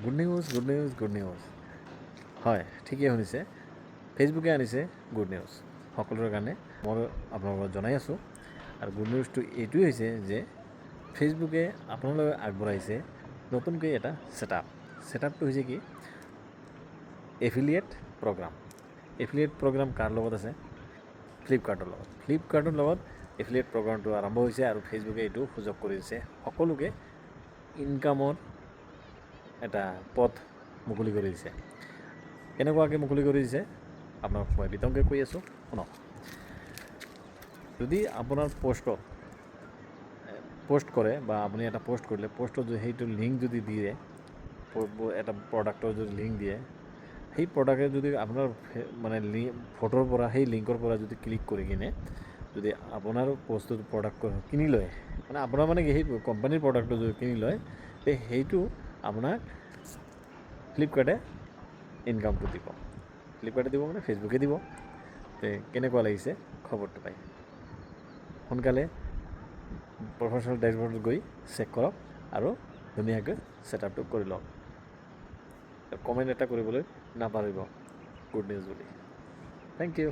Good news, good news, good news. হয়, ঠিকেই শুনিছে। ফেচবুকে আনিছে গুড নিউজ সকলোৰে কাৰণে। মই আপোনালোকক জনাই আছোঁ। আৰু গুড নিউজটো এইটোৱেই হৈছে যে ফেচবুকে আপোনালোকে আগবঢ়াইছে নতুনকৈ এটা ছেটআপটো হৈছে কি, এফিলিয়েট প্ৰগ্ৰাম কাৰ লগত আছে? ফ্লিপকাৰ্টৰ লগত এফিলিয়েট প্ৰগ্ৰামটো আৰম্ভ হৈছে আৰু ফেচবুকে এইটো সুযোগ কৰি দিছে সকলোকে ইনকামৰ এটা পথ মুকলি কৰি দিছে। কেনেকুৱাকৈ মুকলি কৰি দিছে আপোনাক মই বিতংকৈ কৈ আছোঁ, শুনক। যদি আপোনাৰ পোষ্ট কৰে বা আপুনি এটা পোষ্ট কৰিলে, পোষ্টত যদি সেইটো লিংক যদি দিয়ে, এটা প্ৰডাক্টৰ যদি লিংক দিয়ে, সেই প্ৰডাক্টে যদি আপোনাৰ মানে ফটোৰ পৰা সেই লিংকৰ পৰা যদি ক্লিক কৰি কিনে যদি আপোনাৰ বস্তুটো প্ৰডাক্ট কিনি লয়, মানে আপোনাৰ মানে কি সেই কোম্পানীৰ প্ৰডাক্টটো যদি কিনি লয়, তে সেইটো আপোনাক ফ্লিপকাৰ্টে ইনকামটো দিব। ফ্লিপকাৰ্টে দিব মানে ফেচবুকে দিব। তে কেনেকুৱা লাগিছে খবৰটো পাই? সোনকালে প্ৰফেচনেল ডেছবৰ্ডত গৈ চেক কৰক আৰু ধুনীয়াকৈ ছেটআপটো কৰি লওক। কমেণ্ট এটা কৰিবলৈ নাপাহৰিব গুড নিউজ বুলি। Thank U.